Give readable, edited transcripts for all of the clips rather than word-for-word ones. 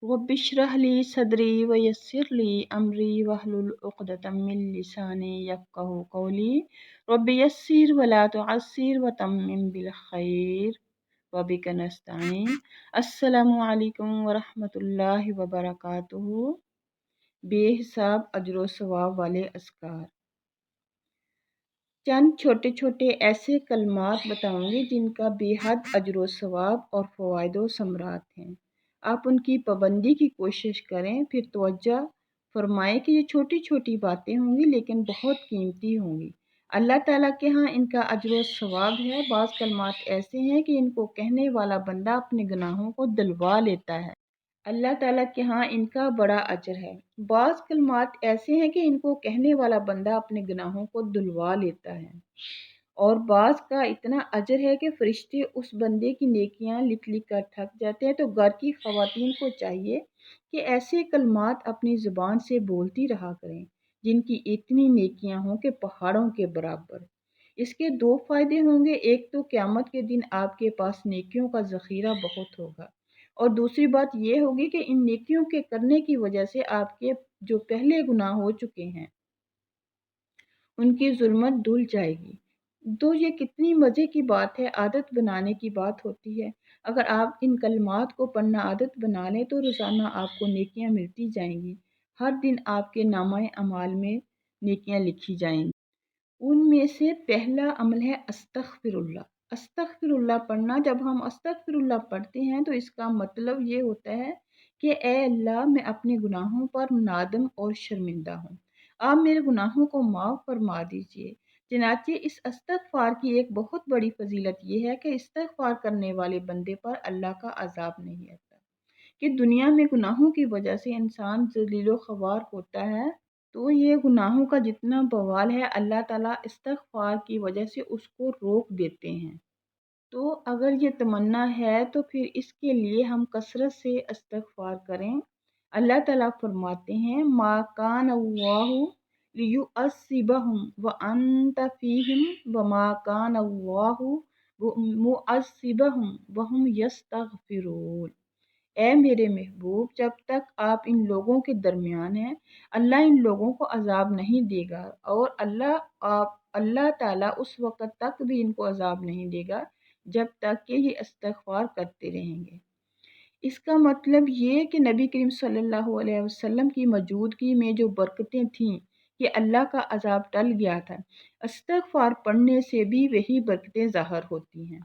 Rabbi इश्रह ली सदरी वयस्सिर ली अमरी वहलुल उक़दतम मिन लिसानी यफ़क़हू क़ौली rabbi यस्सिर वला तुअस्सिर वतम्मिम बिल खैर वबिक नस्तईन। अस्सलामु अलैकुम वरहमतुल्लाहि वबरकातुहू। बेहिसाब अजर व सवाब वाले अस्कार। चंद छोटे छोटे ऐसे कलमात बताऊंगी जिनका बेहद अजर व सवाब और फ़वाइद व समरात हैं। आप उनकी पाबंदी की कोशिश करें। फिर तवज्जो फरमाएं कि ये छोटी छोटी बातें होंगी लेकिन बहुत कीमती होंगी। अल्लाह ताला के यहाँ इनका अजर व सवाब है। बाज़ कलमात ऐसे हैं कि इनको कहने वाला बंदा अपने गुनाहों को धुलवा लेता है। अल्लाह ताला के यहाँ इनका बड़ा अजर है। बाज़ कलमात ऐसे हैं कि इनको कहने वाला बंदा अपने गुनाहों को धुलवा लेता है और बाज़ का इतना अजर है कि फरिश्ते उस बंदे की नेकियां लिख लिख कर थक जाते हैं। तो घर की ख़वातीन को चाहिए कि ऐसे कलमात अपनी ज़ुबान से बोलती रहा करें जिनकी इतनी नेकियां हों कि पहाड़ों के बराबर। इसके दो फ़ायदे होंगे। एक तो क़यामत के दिन आपके पास नेकियों का ज़ख़ीरा बहुत होगा और दूसरी बात यह होगी कि इन नेकियों के करने की वजह से आपके जो पहले गुनाह हो चुके हैं उनकी जुल्मत धुल जाएगी। तो ये कितनी मज़े की बात है, आदत बनाने की बात होती है। अगर आप इन कलमात को पढ़ना आदत बना लें तो रोज़ाना आपको नेकियां मिलती जाएंगी। हर दिन आपके नामाए अमाल में नेकियां लिखी जाएंगी। उनमें से पहला अमल है अस्तग़फिरुल्लाह। अस्तग़फिरुल्लाह पढ़ना। जब हम अस्तग़फिरुल्लाह पढ़ते हैं तो इसका मतलब ये होता है कि ए अल्लाह, मैं अपने गुनाहों पर नादम और शर्मिंदा हूँ। आप मेरे गुनाहों को माफ़ फरमा दीजिए। चनाचे इस इस्तग़फ़ार की एक बहुत बड़ी फजीलत यह है कि इस्तग़फ़ार करने वाले बंदे पर अल्लाह का अज़ाब नहीं आता। कि दुनिया में गुनाहों की वजह से इंसान ज़लील ख़वार होता है तो ये गुनाहों का जितना बवाल है अल्लाह ताला इस्तग़फ़ार की वजह से उसको रोक देते हैं। तो अगर ये तमन्ना है तो फिर इसके लिए हम कसरत से इस्तग़फ़ार करें। अल्लाह ताला फरमाते हैं मा कान अल्लाहु लियुअस्सिबहुम व अंत फ़ीहिम व मा कान अल्लाहु मुअस्सिबहुम व हुम यस्तग़फ़िरून। ए मेरे महबूब, जब तक आप इन लोगों के दरमियान हैं अल्लाह इन लोगों को अजाब नहीं देगा और अल्लाह ताला उस वक़्त तक भी इनको अजाब नहीं देगा जब तक कि ये इस्तग़फ़ार करते रहेंगे। इसका मतलब ये कि नबी करीम सल्लल्लाहु अलैहि वसल्लम की मौजूदगी में जो बरकतें थीं कि अल्लाह का अजाब टल गया था, इस्तग़फ़ार पढ़ने से भी वही बरकतें ज़ाहिर होती हैं।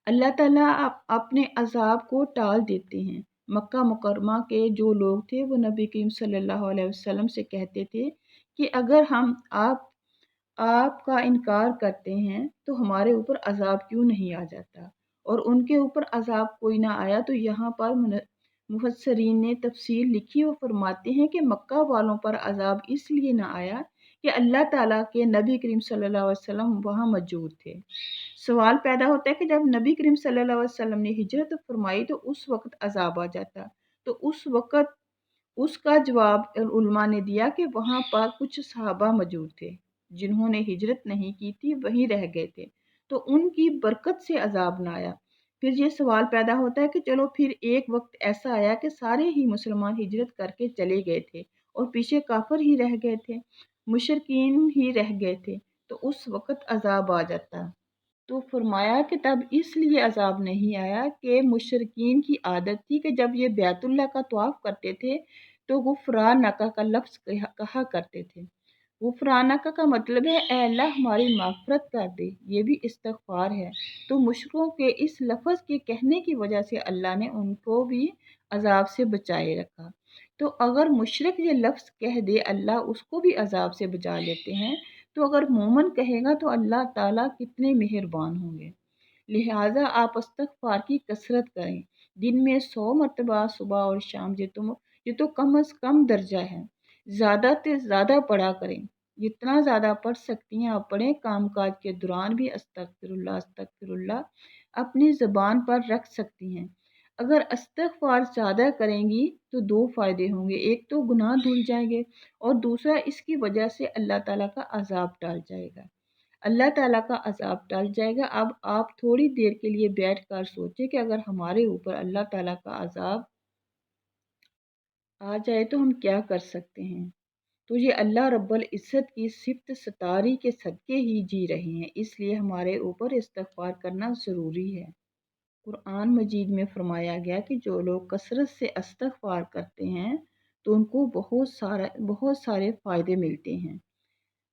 अल्लाह ताला अपने अज़ाब को टाल देते हैं। मक्का मुकरमा के जो लोग थे वो नबी करीम सल्लल्लाहु अलैहि वसल्लम से कहते थे कि अगर हम आपका इनकार करते हैं तो हमारे ऊपर अज़ाब क्यों नहीं आ जाता। और उनके ऊपर अज़ाब कोई ना आया तो यहाँ पर मुफस्सिरीन ने तफसीर लिखी और फरमाते हैं कि मक्का वालों पर अज़ाब इसलिए ना आया कि अल्लाह ताला के नबी करीम सल्लल्लाहु अलैहि वसल्लम वहाँ मौजूद थे। सवाल पैदा होता है कि जब नबी करीम सल्लल्लाहु अलैहि वसल्लम ने हिजरत फरमाई तो उस वक़्त अज़ाब आ जाता। तो उस वक़्त उसका जवाब उलमा ने दिया कि वहाँ पर कुछ सहाबा मौजूद थे जिन्होंने हिजरत नहीं की थी, वहीं रह गए थे, तो उनकी बरकत से अज़ाब ना आया। फिर ये सवाल पैदा होता है कि चलो फिर एक वक्त ऐसा आया कि सारे ही मुसलमान हिजरत करके चले गए थे और पीछे काफिर ही रह गए थे, मुशरिकीन ही रह गए थे, तो उस वक़्त अज़ाब आ जाता। तो फरमाया कि तब इसलिए अज़ाब नहीं आया कि मुशरिकीन की आदत थी कि जब ये बैतुल्लाह का तवाफ़ करते थे तो गुफ़रानका का लफ्ज़ कहा करते थे। गुफ़रानका का मतलब है ए अल्लाह हमारी माफ़रत कर दे, ये भी इस्तग़फ़ार है। तो मुशरिकों के इस लफ्ज़ के कहने की वजह से अल्लाह ने उनको भी अज़ाब से बचाए रखा। तो अगर मुशरिक ये लफ्ज़ कह दे अल्लाह उसको भी अज़ाब से बचा लेते हैं, तो अगर मोमन कहेगा तो अल्लाह ताला कितने मेहरबान होंगे। लिहाजा आप इस्तग़फ़ार की कसरत करें। दिन में 100 मरतबा सुबह और शाम ये तो कम अज़ कम दर्जा है। ज़्यादा से ज़्यादा पढ़ा करें। जितना ज़्यादा पढ़ सकती हैं आप पढ़ें। काम काज के दौरान भी अस्तग़फ़िरुल्लाह अस्तग़फ़िरुल्लाह अपनी ज़बान पर रख सकती हैं। अगर इस्तग़फ़ार ज़्यादा करेंगी तो दो फ़ायदे होंगे। एक तो गुनाह धुल जाएंगे और दूसरा इसकी वजह से अल्लाह ताला का अज़ाब टल जाएगा। अल्लाह ताला का अज़ाब टल जाएगा। अब आप थोड़ी देर के लिए बैठ कर सोचें कि अगर हमारे ऊपर अल्लाह ताला का अज़ाब आ जाए तो हम क्या कर सकते हैं। तो ये अल्लाह रब्बुल इज़्ज़त की सिफ़त सतारी के सदक़े ही जी रहे हैं, इसलिए हमारे ऊपर इस्तिग़फ़ार करना ज़रूरी है। कुरान मजीद में फ़रमाया गया कि जो लोग कसरत से इस्तिग़फ़ार करते हैं तो उनको बहुत सारे फ़ायदे मिलते हैं।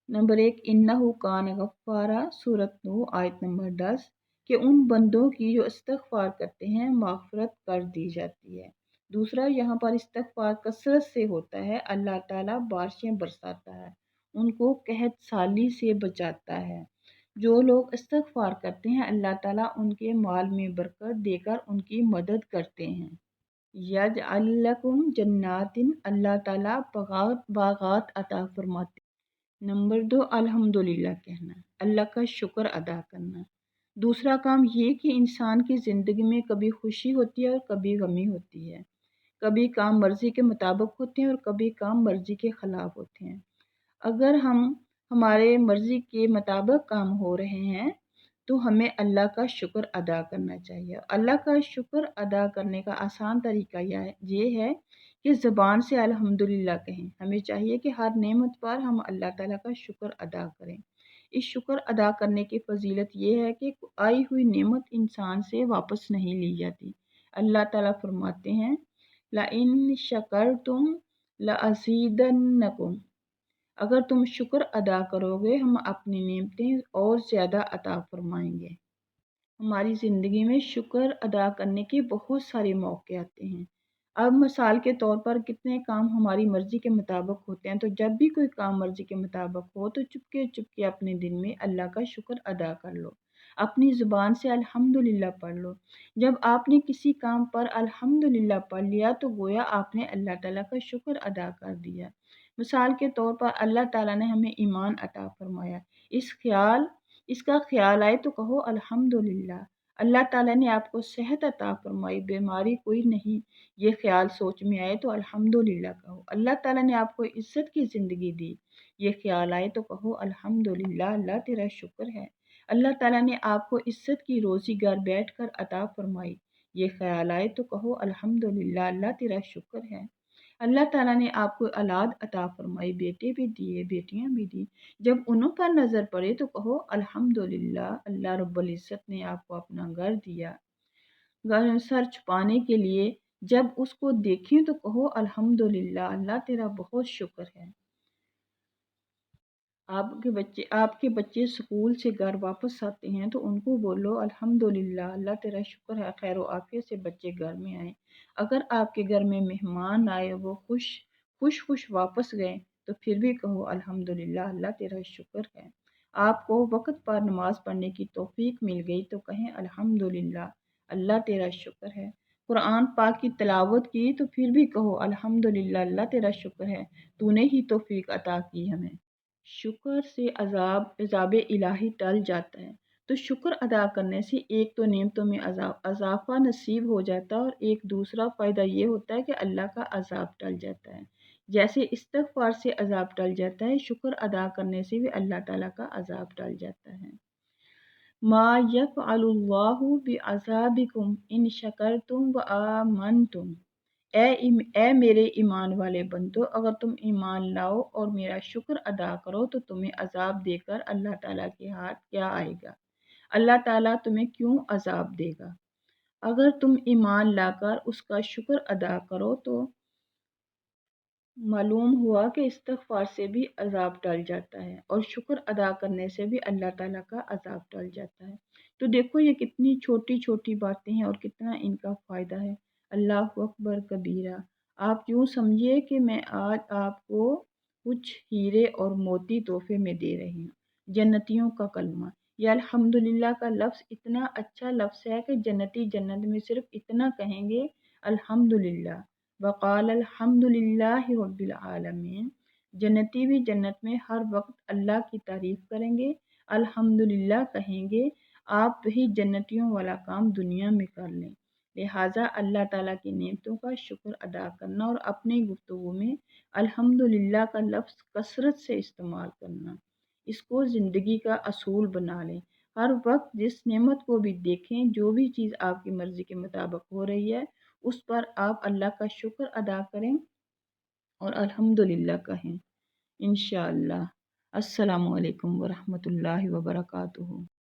नंबर 1, इन्नहु कान गफ़्फ़ारा, सूरत नूह आयत नंबर 10, कि उन बंदों की जो इस्तिग़फ़ार करते हैं मग़फ़िरत कर दी जाती है। दूसरा, यहाँ पर इस्तिग़फ़ार कसरत से होता है, अल्लाह ताला बारिशें बरसाता है, उनको कहत साली से बचाता है। जो लोग इस्तिग़फ़ार करते हैं अल्लाह ताला उनके माल में बरकत देकर उनकी मदद करते हैं। यजअल लकुम जन्नातिन, अल्लाह ताला बाग़ात अता फरमाते। नंबर 2, अल्हम्दुलिल्लाह कहना, अल्लाह का शुक्र अदा करना। दूसरा काम ये कि इंसान की ज़िंदगी में कभी खुशी होती है और कभी गमी होती है। कभी काम मर्ज़ी के मुताबिक होते हैं और कभी काम मर्ज़ी के ख़िलाफ़ होते हैं। अगर हमारे मर्ज़ी के मुताबिक काम हो रहे हैं तो हमें अल्लाह का शुक्र अदा करना चाहिए। अल्लाह का शुक्र अदा करने का आसान तरीका ये है कि ज़ुबान से अल्हम्दुलिल्लाह कहें। हमें चाहिए कि हर नेमत पर हम अल्लाह ताला का शुक्र अदा करें। इस शुक्र अदा करने की फ़जीलत ये है कि आई हुई नेमत इंसान से वापस नहीं ली जाती। अल्लाह ताला फरमाते हैं, लइन शकरतुम लअज़ीदन्नकुम, अगर तुम शुक्र अदा करोगे हम अपनी नेमतें और ज़्यादा अता फरमाएंगे। हमारी ज़िंदगी में शुक्र अदा करने के बहुत सारे मौके आते हैं। अब मिसाल के तौर पर कितने काम हमारी मर्ज़ी के मुताबिक होते हैं, तो जब भी कोई काम मर्ज़ी के मुताबिक हो तो चुपके चुपके अपने दिन में अल्लाह का शुक्र अदा कर लो। अपनी ज़ुबान से अल्हम्दुलिल्लाह पढ़ लो। जब आपने किसी काम पर अल्हम्दुलिल्लाह पढ़ लिया तो गोया आपने अल्लाह ताला का शुक्र अदा कर दिया। मिसाल के तौर पर अल्लाह ताला ने हमें ईमान अता फरमाया। इसका ख्याल आए तो कहो अल्हम्दुलिल्लाह। अल्लाह ताला ने आपको सेहत अता फरमाई, बीमारी कोई नहीं, ये ख्याल सोच में आए तो अल्हम्दुलिल्लाह कहो। अल्लाह ताला ने आपको इज़्ज़त की ज़िंदगी दी, ये ख्याल आए तो कहो अल्हम्दुलिल्लाह, अल्लाह तेरा शुक्र है। अल्लाह ताला ने आपको इज़्ज़त की रोज़ी घर बैठ कर अता फरमाई, ये ख्याल आए तो कहो अल्हम्दुलिल्लाह, अल्लाह तेरा शुक्र है। अल्लाह ताला ने आपको औलाद अता फरमाई, बेटे भी दिए, बेटियां भी दी। जब उन्हों पर नज़र पड़े तो कहो अल्हम्दुलिल्लाह, अल्लाह रब्बुल इज़्ज़त ने आपको अपना घर दिया। घर सर छुपाने के लिए जब उसको देखें तो कहो अल्हम्दुलिल्लाह, अल्लाह तेरा बहुत शुक्र है। आपके बच्चे स्कूल से घर वापस आते हैं तो उनको बोलो अल्हम्दुलिल्लाह, अल्लाह तेरा शुक्र है खैर आफियत से बच्चे घर में आए। अगर आपके घर में मेहमान आए वो खुश वापस गए तो फिर भी कहो अल्हम्दुलिल्लाह, अल्लाह तेरा शुक्र है। आपको वक़्त पर नमाज पढ़ने की तौफीक मिल गई तो कहें अल्हम्दुलिल्लाह, अल्लाह तेरा शुक्र है। कुरान पाक की तिलावत की तो फिर भी कहो अल्हम्दुलिल्लाह, अल्लाह तेरा शुक्र है, तूने ही तौफीक अता की हमें। शुक्र से अज़ाब इलाही टल जाता है। तो शुक्र अदा करने से एक तो नेमतों में अज़ाफ़ा नसीब हो जाता है और एक दूसरा फ़ायदा ये होता है कि अल्लाह का अज़ाब टल जाता है। जैसे इस्तिग़फ़ार से अज़ाब टल जाता है, शुक्र अदा करने से भी अल्लाह ताला का अज़ाब टल जाता है। मा यफ़अलुल्लाहु बिअज़ाबिकुम इन शकरतुम व आमनतुम, ए मेरे ईमान वाले बंदो, अगर तुम ईमान लाओ और मेरा शुक्र अदा करो तो तुम्हें अजाब देकर अल्लाह ताला के हाथ क्या आएगा। अल्लाह ताला तुम्हें क्यों अजाब देगा। अगर तुम ईमान लाकर उसका शुक्र अदा करो तो मालूम हुआ कि इस्तिग़फ़ार से भी अज़ाब टल जाता है और शुक्र अदा करने से भी अल्लाह ताला का अज़ाब टल जाता है। तो देखो ये कितनी छोटी-छोटी बातें हैं और कितना इनका फ़ायदा है। अल्लाहु अकबर कबीरा। आप यूँ समझिए कि मैं आज आपको कुछ हीरे और मोती तोहफ़े में दे रही हूँ। जन्नतियों का कलमा। ये अल्हम्दुलिल्लाह का लफ्ज़ इतना अच्छा लफ्ज़ है कि जन्नती जन्नत में सिर्फ़ इतना कहेंगे अल्हम्दुलिल्लाह। वक़ाल अल्हम्दुलिल्लाहि रब्बिल आलमीन। जन्नती भी जन्नत में हर वक्त अल्लाह की तारीफ़ करेंगे, अल्हम्दुलिल्लाह कहेंगे। आप भी जन्नतियों वाला काम दुनिया में कर लें। लिहाजा अल्लाह ताला की नेमतों का शुक्र अदा करना और अपनी गुफ्तगू में अल्हम्दुलिल्लाह का लफ्ज़ कसरत से इस्तेमाल करना, इसको ज़िंदगी का असूल बना लें। हर वक्त जिस नेमत को भी देखें, जो भी चीज़ आपकी मर्ज़ी के मुताबिक हो रही है उस पर आप अल्लाह का शुक्र अदा करें اور الحمدللہ کہیں انشاءاللہ۔ السلام علیکم ورحمۃ اللہ وبرکاتہ۔